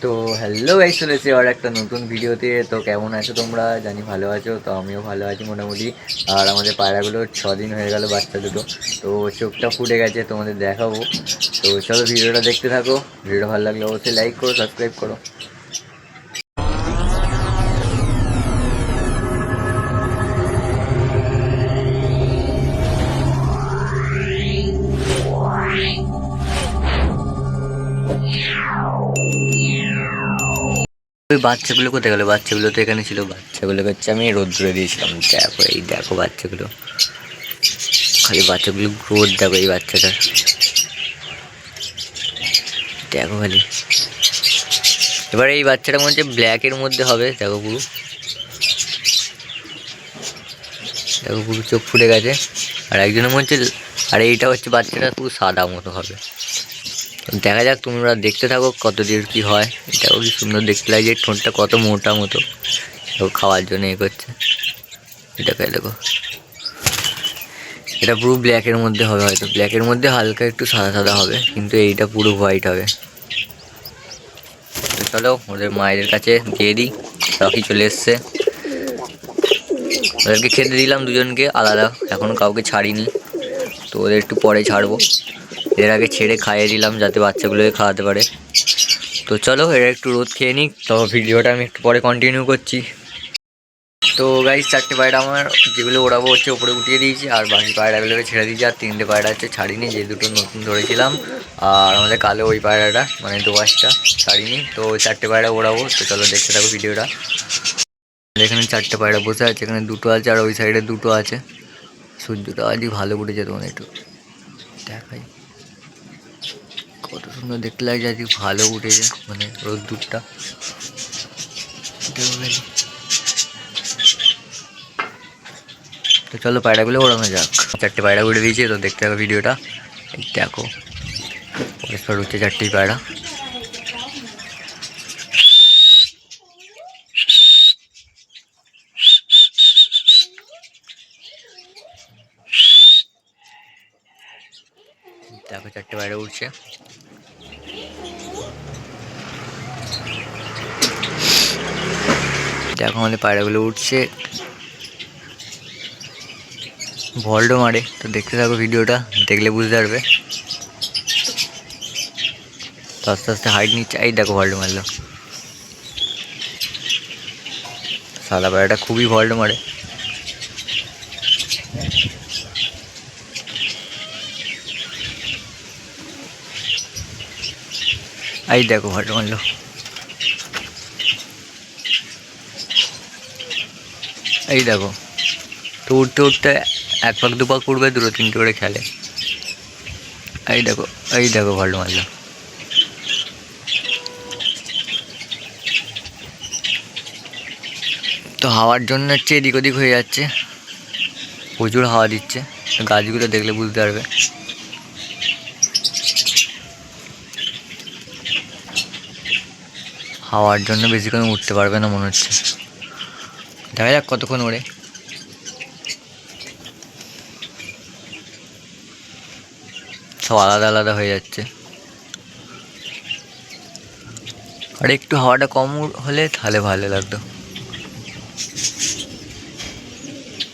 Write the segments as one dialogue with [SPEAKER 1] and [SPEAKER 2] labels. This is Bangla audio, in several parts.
[SPEAKER 1] তো হ্যালো গাইস, চলে এসেছি আর একটা নতুন ভিডিওতে। তো কেমন আছো তোমরা? জানি ভালো আছো। তো আমিও ভালো আছি মোটামুটি। আর আমাদের পায়রাগুলো 6 দিন হয়ে গেল, বাচ্চা দুটো। তো চোখটা ফুটে গেছে, তোমাদের দেখাবো। তো চলো ভিডিওটা দেখতে থাকো। ভিডিওটা ভালো লাগলে অবশ্যই লাইক করো, সাবস্ক্রাইব করো। ওই বাচ্চাগুলো কোথায় গেলো? বাচ্চাগুলো তো এখানে ছিল। বাচ্চাগুলোকে হচ্ছে আমি রোদ্দুরে দিয়েছিলাম। দেখো, এই দেখো বাচ্চাগুলো, খালি বাচ্চাগুলো গ্রোথ দেখো। এই বাচ্চাটার দেখো খালি। এবার এই বাচ্চাটা মনে হচ্ছে ব্ল্যাকের মধ্যে হবে। দেখো পুরো, দেখো পুরো চোখ ফুটে গেছে। আর একজনের মনে হচ্ছে, আর এইটা হচ্ছে বাচ্চাটা পুরো সাদা মতো হবে। দেখা যাক, তোমরা দেখতে থাকো কত দূর কী হয়। এটাও কি সুন্দর দেখতে লাগছে, ঠোঁটটা কত মোটা মতো। খাওয়ার জন্য এ করছে। এটা পেয়ে দেখো, এটা পুরো ব্ল্যাকের মধ্যে হবে। হয়তো ব্ল্যাকের মধ্যে হালকা একটু সাদা সাদা হবে, কিন্তু এইটা পুরো হোয়াইট হবে। তো চলো ওদের মায়েদের কাছে দিয়ে দিই। রকি চলে এসছে, ওদেরকে খেতে দিলাম দুজনকে আলাদা, এখনও কাউকে ছাড়িনি। তো ওদের একটু পরে ছাড়বো। এর আগে ছেড়ে খাইয়ে দিলাম যাতে বাচ্চাগুলোকে খাওয়াতে পারে। তো চলো এরা একটু রোদ খেয়ে নিক, তো ভিডিওটা আমি একটু পরে কন্টিনিউ করছি। তো গাইস, 4টে পায়রা আমার যেগুলো ওড়াবো হচ্ছে ওপরে উঠিয়ে দিয়েছি, আর বাকি পায়রাগুলোকে ছেড়ে দিয়েছি। আর 3টে পায়রা হচ্ছে ছাড়িনি, যে দুটো নতুন ধরেছিলাম। আর আমাদের কালো ওই পায়রাটা মানে দোয়াশটা ছাড়িনি। তো 4টে পায়রা ওড়াবো। তো চলো দেখতে থাকো ভিডিওটা। এখানে 4টে পায়রা বসে আছে, এখানে দুটো আছে আর ওই সাইডে দুটো আছে। সূর্যটা আজই ভালো উঠেছে, তোমার একটু দেখাই কত সুন্দর দেখতে লাগছে। আজকে ভালো উঠেছে, মানে রোদ্দুরটা। তো চলো পায়রাগুলো ওড়ানো যাক। 4টে পায়রা উড়ে দিয়েছে, তো দেখতে থাকো ভিডিওটা। এই দেখো পরিষ্কার উঠছে 4টি পায়রা। দেখো 4টে পায়রা উঠছে। দেখো আমাদের পায়রাগুলো উঠছে, ভল্ডো মারে। তো দেখতে থাকো ভিডিওটা, দেখলে বুঝতে পারবে। তো আস্তে আস্তে হাইট নিচ্ছে। এই দেখো ভল্ডো মারলো। সাদা পায়রাটা খুবই ভল্ডো মারে। এই দেখো ভল্ডো মারলো। এই দেখো, তো উঠতে উঠতে 1 পাক 2 পাক উঠবে, 2 3টে করে খেলে। এই দেখো, এই দেখো ভল্ডো মারলো। তো হাওয়ার জন্য হচ্ছে এদিক ওদিক হয়ে যাচ্ছে, প্রচুর হাওয়া দিচ্ছে। গাছগুলো দেখলে বুঝতে পারবে। হাওয়ার জন্য বেশিক্ষণ উঠতে পারবে না মনে হচ্ছে। দেখা যাক কতক্ষণ ওড়ে। সব আলাদা আলাদা হয়ে যাচ্ছে। আর একটু হাওয়াটা কম হলে তাহলে ভালো লাগতো।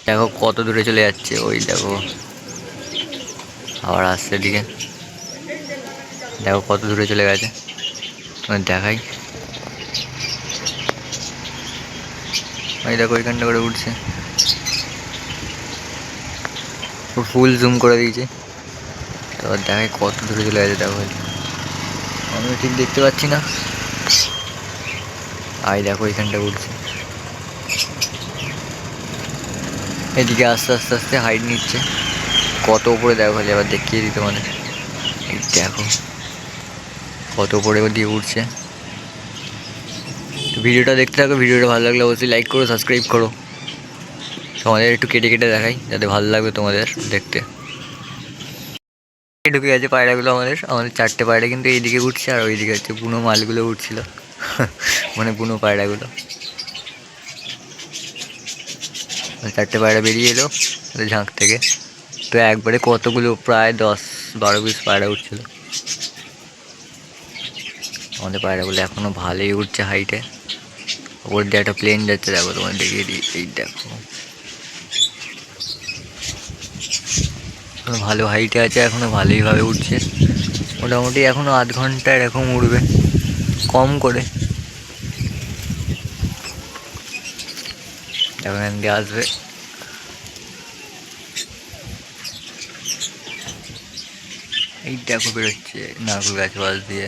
[SPEAKER 1] দেখো কত দূরে চলে যাচ্ছে। ওই দেখো আবার আসছে দিকে, দেখো কত দূরে চলে গেছে। তোমার দেখাই, ওই দেখো ওইখানটা করে উঠছে। ফুল জুম করে দিয়েছে। তারপর দেখাই কত দূরে চলে গেছে। দেখো আমিও ঠিক দেখতে পাচ্ছি না। আই দেখো ওইখানটা উঠছে। এদিকে আস্তে আস্তে আস্তে হাইট নিচ্ছে। কত উপরে দেখো, খালি আবার দেখিয়ে দিতে মানে। দেখো কত উপরে দিয়ে উঠছে। তো ভিডিওটা দেখতে থাকো। ভিডিওটা ভালো লাগলে অবশ্যই লাইক করো, সাবস্ক্রাইব করো। তোমাদের একটু কেটে কেটে দেখাই যাতে ভালো লাগবে তোমাদের দেখতে। ঢুকে গেছে পায়রাগুলো আমাদের 4টে পায়রা কিন্তু এইদিকে উঠছে, আর ওইদিকে হচ্ছে বুনো মালগুলো উঠছিল। মানে বুনো পায়রাগুলো। 4টে পায়রা বেরিয়ে এলো ঝাঁক থেকে। তো একবারে কতগুলো, প্রায় 10-12 পিস পায়রা উঠছিল। আমাদের পায়রাগুলো এখনও ভালোই উঠছে হাইটে। ওপর দিয়ে একটা প্লেন যাচ্ছে, দেখো তোমার দেখিয়ে দিই, এই দেখো ভালো হাইটে আছে, এখনও ভালোইভাবে উঠছে। মোটামুটি এখনও আধ ঘন্টা এরকম উঠবে কম করে। এখান দিয়ে আসবে, এই দেখো বেরোচ্ছে নারকেল গাছ পাশ দিয়ে।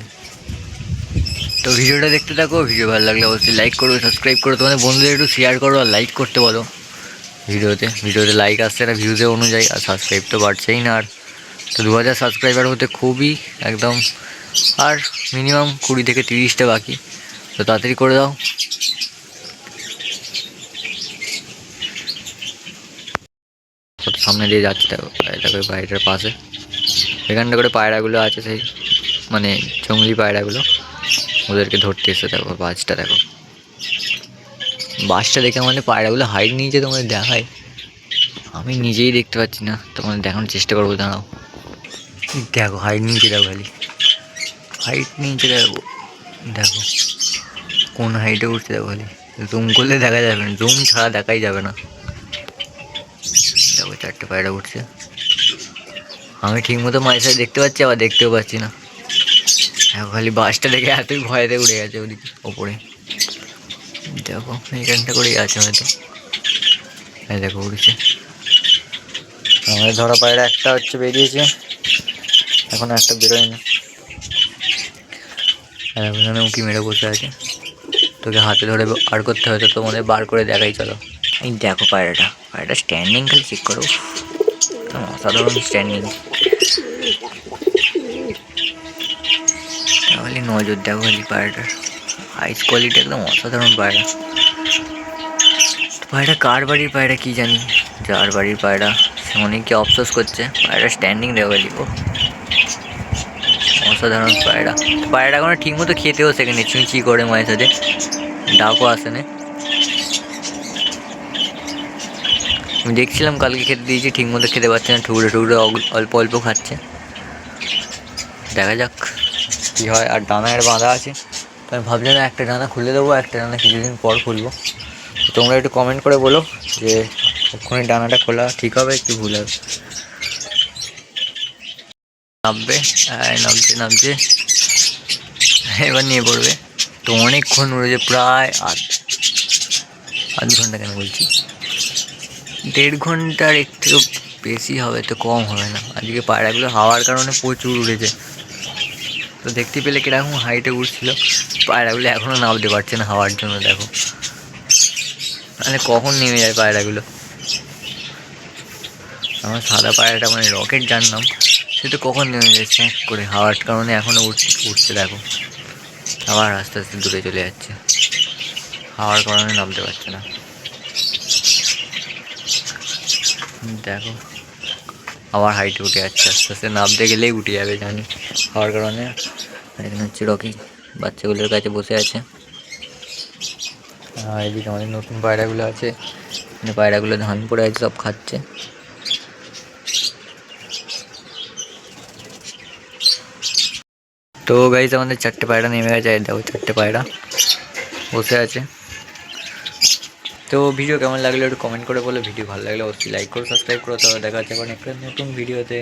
[SPEAKER 1] তো ভিডিওটা দেখতে থাকো, ভিডিও ভালো লাগলে অবশ্যই লাইক করো, সাবস্ক্রাইব করো, তোমাদের বন্ধুদের একটু শেয়ার করো আর লাইক করতে বলো। ভিডিওতে লাইক আসছে না ভিউজের অনুযায়ী, আর সাবস্ক্রাইব তো বাড়ছেই না। আর তো 2000 সাবস্ক্রাইবার হতে খুবই একদম আর মিনিমাম 20 থেকে 30টা বাকি, তো তাড়াতাড়ি করে দাও। কত সামনে দিয়ে যাচ্ছে দেখো, বাড়িটার পাশে এখানটা করে পায়রাগুলো আছে, সেই মানে জঙ্গলি পায়রাগুলো, ওদেরকে ধরতে এসে দেখো বাজটা দেখো। বাসটা দেখে আমাদের পায়রাগুলো হাইট নিয়েছে, তোমাদের দেখায়, আমি নিজেই দেখতে পাচ্ছি না, তোমাদের দেখানোর চেষ্টা করবো, দাঁড়াও। দেখো হাইট নিয়েছে, দেখো খালি হাইট নিয়েছে, দেখো দেখো কোন হাইটে উঠছে দেখো খালি। জুম করলে দেখা যাবে না, জুম ছাড়া দেখাই যাবে না। দেখো 4টে পায়রা উঠছে, আমি ঠিক মতো মাঝে সাথে দেখতে পাচ্ছি, আবার দেখতেও পাচ্ছি না। দেখো খালি বাসটা দেখে এতই ভয়তে উড়ে গেছে ওদিকে ওপরে। দেখো এইখানটা করেই আছে হয়তো, এই দেখো উড়ছে। আমাদের ধরা পায়রা একটা হচ্ছে বেরিয়েছে, এখন একটা বেরোয় না, এখন উঁকি মেরে বসে আছে। তোকে হাতে ধরে বার করতে হবে, তো তোমাদের বার করে দেখাই, চলো। এই দেখো পায়রাটা স্ট্যান্ডিং খালি চেক করো, অসাধারণ স্ট্যান্ডিং। তাহলে নজর দেখো খালি পায়রাটার হাইট কোয়ালিটি একদম অসাধারণ পায়রা। পায়রা কার বাড়ির পায়রা কি জানি, যার বাড়ির পায়রা সে অনেকে অফসোস করছে। পায়রা স্ট্যান্ডিং দেখো খালি, ও অসাধারণ পায়রা। পায়রাটা এখন ঠিক মতো খেতেও শেখেনি, চুঁচি করে মায়ের সাথে, ডাকও আসে না। আমি দেখছিলাম কালকে খেতে দিয়েছি, ঠিক মতো খেতে পারছে না, ঠুকরে ঠুকরে অল্প অল্প খাচ্ছে। দেখা যাক কী হয়। আর ডানায় বাঁধা আছে, তো আমি ভাবছিলাম একটা ডানা খুলে দেবো, একটা ডানা কিছুদিন পর খুলবো। তো তোমরা একটু কমেন্ট করে বলো যে ওখানে ডানাটা খোলা ঠিক হবে কি ভুল হবে। নামবে, নামছে নামছে, এবার নিয়ে পড়বে। তো অনেকক্ষণ উড়েছে, প্রায় আধ ঘন্টা, কেন বলছি 1.5 ঘন্টার একটু বেশি হবে, তো কম হবে না। আজকে পায়রাগুলো হাওয়ার কারণে প্রচুর উড়েছে। তো দেখতে পেলে কিরকম হাইটে উঠছিল। পায়রাগুলো এখনও নামতে পারছে না হাওয়ার জন্য, দেখো মানে কখন নেমে যায় পায়রাগুলো। আমার সাদা পায়রাটা মানে রকেট যার নাম, সে তো কখন নেমে যায় স্যাঁক করে, হাওয়ার কারণে এখনও উঠছে দেখো। আবার আস্তে আস্তে দূরে চলে যাচ্ছে, হাওয়ার কারণে নামতে পারছে না। দেখো আবার হাইটে উঠে যাচ্ছে, আস্তে আস্তে নামতে গেলেই উঠে যাবে জানি, হাওয়ার কারণে। এখানে হচ্ছে রকি বাচ্চাগুলোর কাছে বসে আছে, আর এদিকে আমাদের নতুন পায়রাগুলো আছে, মানে পায়রাগুলো ধান পড়ে আছে, সব খাচ্ছে। তো গাইজ আমাদের 4টে পায়রা নেমে গেছে, দেখো 4টে পায়রা বসে আছে। তো ভিডিও কেমন লাগলো একটু কমেন্ট করে বলো, ভিডিও ভালো লাগলে অবশ্যই লাইক করো, সাবস্ক্রাইব করো। তাহলে দেখা যাচ্ছে এখন একটা নতুন ভিডিওতে।